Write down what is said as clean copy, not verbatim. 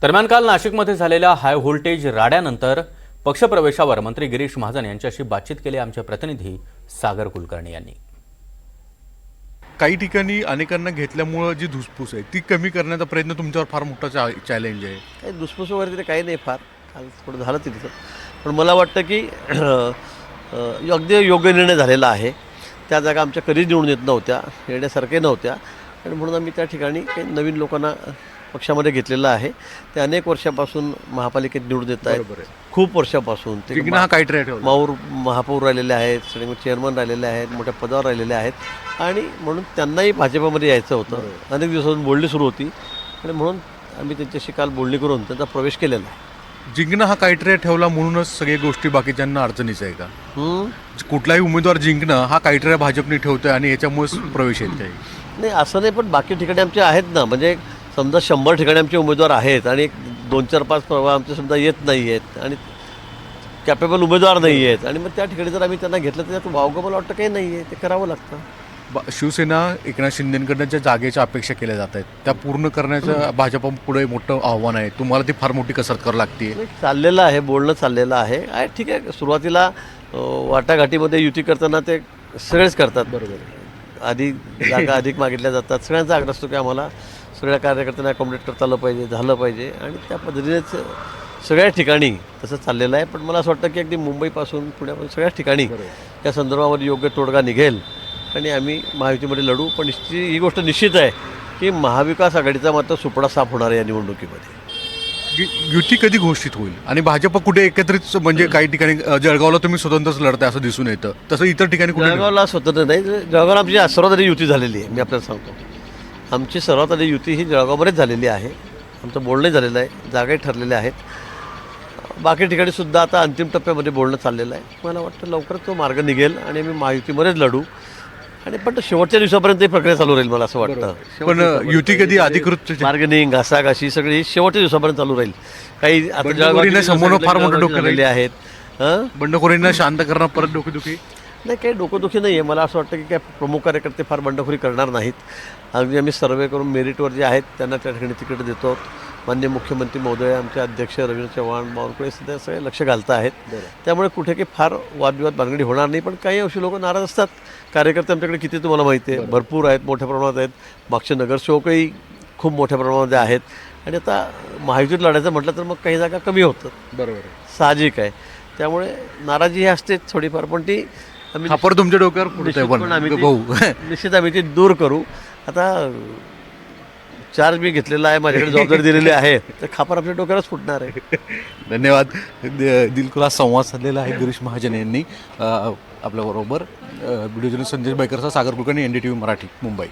दरम्यान काल नाशिकमध्ये झालेल्या हाय व्होल्टेज राड्यानंतर पक्षप्रवेशावर मंत्री गिरीश महाजन यांच्याशी बातचीत केली आमचे प्रतिनिधी सागर कुलकर्णी यांनी। काही ठिकाणी अनेकांना घेतल्यामुळे जी धुसफूस आहे ती कमी करण्याचा प्रयत्न तुमच्यावर फार मोठा चॅलेंज आहे। काही धुसफूस वगैरे काही नाही, फार काल थोडं झालं तिथं, पण मला वाटतं की अगदी योग्य निर्णय झालेला आहे। त्या जागा आमच्या कधीच निवडून येत नव्हत्या, येण्यासारख्या नव्हत्या, आणि म्हणून आम्ही त्या ठिकाणी काही नवीन लोकांना पक्षामध्ये घेतलेलं आहे। ते अनेक वर्षापासून महापालिकेत निवडून येत आहेत, खूप वर्षापासून ते माऊर महापौर राहिलेले आहेत, सगळे चेअरमन राहिलेले आहेत, मोठ्या पदावर राहिलेले आहेत, आणि म्हणून त्यांनाही भाजपामध्ये यायचं होतं। अनेक दिवसातून बोलणी सुरू होती, आणि म्हणून आम्ही त्यांच्याशी काल बोलणी करून त्यांचा प्रवेश केलेला आहे। जिंकणं हा क्रायटेरिया ठेवला म्हणूनच सगळी गोष्टी बाकीच्यांना अडचणीचं आहे का? कुठलाही उमेदवार जिंकणं हा क्रायटेरिया भाजपने ठेवतोय आणि याच्यामुळेच प्रवेश येत आहे? नाही, असं नाही, पण बाकी ठिकाणी आमचे आहेत ना, म्हणजे समजा 100 ठिकाणी आमचे उमेदवार आहेत आणि 2-4-5 प्रभाग आमचे समजा येत नाही आहेत आणि कॅपेबल उमेदवार नाही आहेत, आणि मग त्या ठिकाणी जर आम्ही त्यांना घेतलं तर त्यात वावगं मला वाटतं काही नाही आहे, ते करावं लागतं। शिवसेना एकनाथ शिंदेकडनं ज्या जागेच्या अपेक्षा केल्या जात आहेत त्या पूर्ण करण्याचं भाजपपुढे मोठं आव्हान आहे, तुम्हाला ती फार मोठी कसरत करावी लागते। चाललेलं आहे, बोलणं चाललेलं आहे, ठीक आहे। सुरुवातीला वाटाघाटीमध्ये युती करताना ते सगळेच करतात, बरोबर, आधी जागा अधिक मागितल्या जातात, सगळ्यांचा आग्रह असतो की आम्हाला सगळ्या कार्यकर्त्यांना अकोमोडेट करता आलं पाहिजे, झालं पाहिजे, आणि त्या पद्धतीनेच सगळ्या ठिकाणी तसं चाललेलं आहे। पण मला असं वाटतं की अगदी मुंबईपासून पुण्यापासून सगळ्याच ठिकाणी त्या संदर्भामध्ये योग्य तोडगा निघेल आणि आम्ही महायुतीमध्ये लढू। पण ही गोष्ट निश्चित आहे की महाविकास आघाडीचा मात्र सुपडा साफ होणार आहे या निवडणुकीमध्ये। युती कधी घोषित होईल आणि भाजप कुठे एकत्रित, म्हणजे काही ठिकाणी जळगावला तुम्ही स्वतंत्रच लढताय असं दिसून येतं, तसं इतर ठिकाणी जळगावला स्वतंत्र नाही, जळगावला आमची सर्वात आधी युती झालेली आहे। मी आपल्याला सांगतो, आमची सर्वात आधी युती ही जळगावमध्येच झालेली आहे, आमचं बोलणं झालेलं आहे, जागाही ठरलेल्या आहेत। बाकी ठिकाणी सुद्धा आता अंतिम टप्प्यामध्ये बोलणं चाललेलं आहे। मला वाटतं लवकरच तो मार्ग निघेल आणि आम्ही महायुतीमध्येच लढू, आणि पण शेवटच्या दिवसापर्यंत ही प्रक्रिया चालू राहील मला असं वाटतं। पण युती कधी अधिकृत बार्गेनिंग, घासाघाशी सगळी शेवटच्या दिवसापर्यंत चालू राहील। काही आता फार मोठं डोकं आहेत, बंडखोरींना शांत करणं परत डोकेदुखी नाही, काही डोकंदुखी नाही आहे। मला असं वाटतं की काय प्रमुख कार्यकर्ते फार बंडखोरी करणार नाहीत। अगदी आम्ही सर्वे करून मेरिटवर जे आहेत त्यांना त्या ठिकाणी तिकीट देतो। माननीय मुख्यमंत्री महोदय, आमचे अध्यक्ष रवींद्र चव्हाण, बावनकुळे सध्या सगळे लक्ष घालत आहेत, त्यामुळे कुठे काही फार वादविवाद भानगडी होणार नाही। पण काही अशी लोक नाराज असतात, कार्यकर्ते आमच्याकडे किती तुम्हाला माहिती आहे, भरपूर आहेत, मोठ्या प्रमाणात आहेत, मागचे नगरसेवकही खूप मोठ्या प्रमाणामध्ये आहेत, आणि आता महायुतीत लढायचं म्हटलं तर मग काही जागा कमी होतात, बरोबर, साहजिक आहे। त्यामुळे नाराजी ही असते थोडीफार, पण ती आम्ही तुमच्या डोक्यावर निश्चित आम्ही ती दूर करू। आता चार्ज मी घेतलेला आहे, माझ्याकडे जबाबदारी दिलेली आहे, तर खापर आपल्या डोक्यावरच फुटणार आहे। धन्यवाद। दिलखुलास संवाद साधलेला आहे गिरीश महाजन यांनी आपल्याबरोबर। व्हिडिओ जर्नलिस्ट संदेश बायकरचा सागर कुलकर्णी, NDTV मराठी, मुंबई।